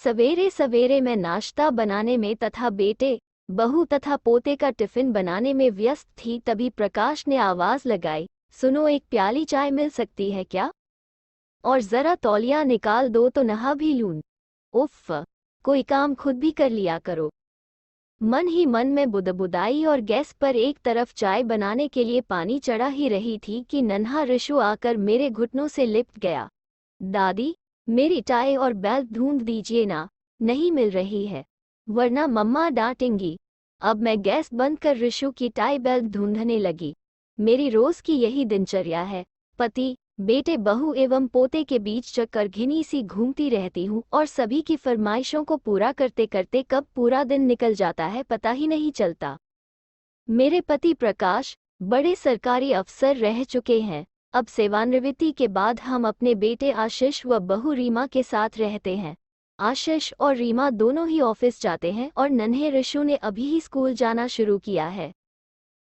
सवेरे सवेरे मैं नाश्ता बनाने में तथा बेटे, बहू तथा पोते का टिफिन बनाने में व्यस्त थी, तभी प्रकाश ने आवाज लगाई, सुनो, एक प्याली चाय मिल सकती है क्या? और जरा तौलिया निकाल दो तो नहा भी लूं। उफ़, कोई काम खुद भी कर लिया करो। मन ही मन में बुदबुदाई और गैस पर एक तरफ चाय बनाने के लिए पानी चढ़ा ही रही थी कि नन्हा ऋषु आकर मेरे घुटनों से लिपट गया। दादी, मेरी टाई और बेल्ट ढूंढ दीजिए ना, नहीं मिल रही है, वरना मम्मा डांटेंगी। अब मैं गैस बंद कर ऋषु की टाई बेल्ट ढूंढने लगी। मेरी रोज की यही दिनचर्या है। पति, बेटे, बहू एवं पोते के बीच चक्कर घिनी सी घूमती रहती हूँ और सभी की फरमाइशों को पूरा करते करते कब पूरा दिन निकल जाता है पता ही नहीं चलता। मेरे पति प्रकाश बड़े सरकारी अफसर रह चुके हैं। अब सेवानिवृत्ति के बाद हम अपने बेटे आशीष व बहू रीमा के साथ रहते हैं। आशीष और रीमा दोनों ही ऑफिस जाते हैं और नन्हे ऋषु ने अभी ही स्कूल जाना शुरू किया है।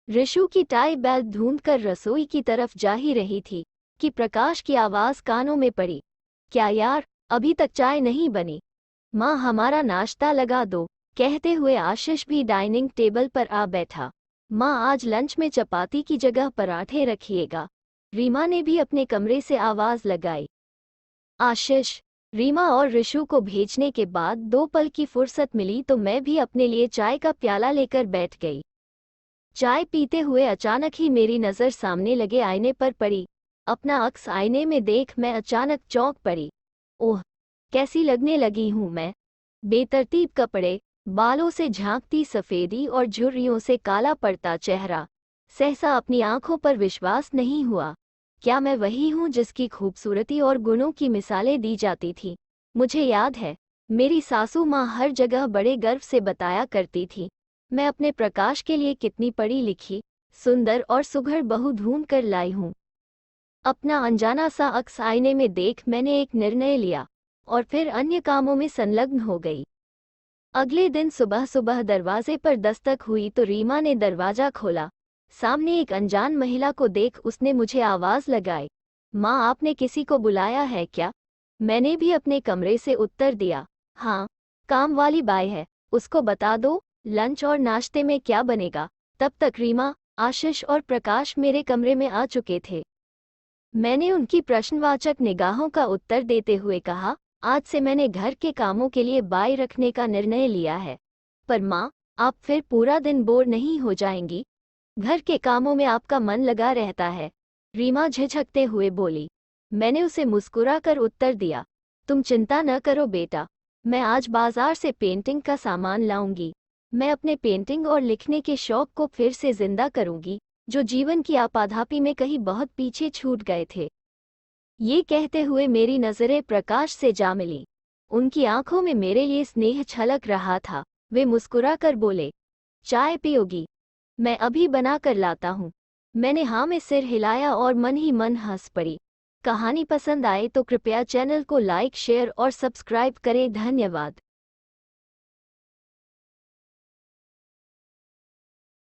ऋषु की टाई बेल्ट ढूंढकर रसोई की तरफ जा ही रही थी कि प्रकाश की आवाज कानों में पड़ी। क्या यार, अभी तक चाय नहीं बनी? माँ, हमारा नाश्ता लगा दो, कहते हुए आशीष भी डाइनिंग टेबल पर आ बैठा। माँ, आज लंच में चपाती की जगह पराठे रखिएगा। रीमा ने भी अपने कमरे से आवाज लगाई। आशीष, रीमा और ऋषु को भेजने के बाद 2 पल की फुर्सत मिली तो मैं भी अपने लिए चाय का प्याला लेकर बैठ गई। चाय पीते हुए अचानक ही मेरी नज़र सामने लगे आईने पर पड़ी। अपना अक्स आईने में देख मैं अचानक चौंक पड़ी। ओह, कैसी लगने लगी हूँ मैं। बेतरतीब कपड़े, बालों से झांकती सफ़ेदी और झुर्रियों से काला पड़ता चेहरा। सहसा अपनी आंखों पर विश्वास नहीं हुआ। क्या मैं वही हूँ जिसकी खूबसूरती और गुणों की मिसालें दी जाती थी? मुझे याद है, मेरी सासू माँ हर जगह बड़े गर्व से बताया करती थी, मैं अपने प्रकाश के लिए कितनी पढ़ी लिखी, सुंदर और सुघड़ बहू ढूंढ कर लाई हूँ। अपना अनजाना सा अक्स आईने में देख मैंने एक निर्णय लिया और फिर अन्य कामों में संलग्न हो गई। अगले दिन सुबह सुबह दरवाजे पर दस्तक हुई तो रीमा ने दरवाजा खोला। सामने एक अनजान महिला को देख उसने मुझे आवाज लगाई, माँ, आपने किसी को बुलाया है क्या? मैंने भी अपने कमरे से उत्तर दिया, हाँ, काम वाली बाई है, उसको बता दो लंच और नाश्ते में क्या बनेगा। तब तक रीमा, आशीष और प्रकाश मेरे कमरे में आ चुके थे। मैंने उनकी प्रश्नवाचक निगाहों का उत्तर देते हुए कहा, आज से मैंने घर के कामों के लिए बाई रखने का निर्णय लिया है। पर माँ, आप फिर पूरा दिन बोर नहीं हो जाएंगी? घर के कामों में आपका मन लगा रहता है, रीमा झिझकते हुए बोली। मैंने उसे मुस्कुराकर उत्तर दिया, तुम चिंता न करो बेटा, मैं आज बाजार से पेंटिंग का सामान लाऊंगी। मैं अपने पेंटिंग और लिखने के शौक को फिर से जिंदा करूंगी, जो जीवन की आपाधापी में कहीं बहुत पीछे छूट गए थे। ये कहते हुए मेरी नज़रें प्रकाश से जा मिली। उनकी आंखों में मेरे लिए स्नेह छलक रहा था। वे मुस्कुराकर बोले, चाय पियोगी? मैं अभी बना कर लाता हूँ। मैंने हाँ में सिर हिलाया और मन ही मन हंस पड़ी। कहानी पसंद आए तो कृपया चैनल को लाइक, शेयर और सब्सक्राइब करें। धन्यवाद।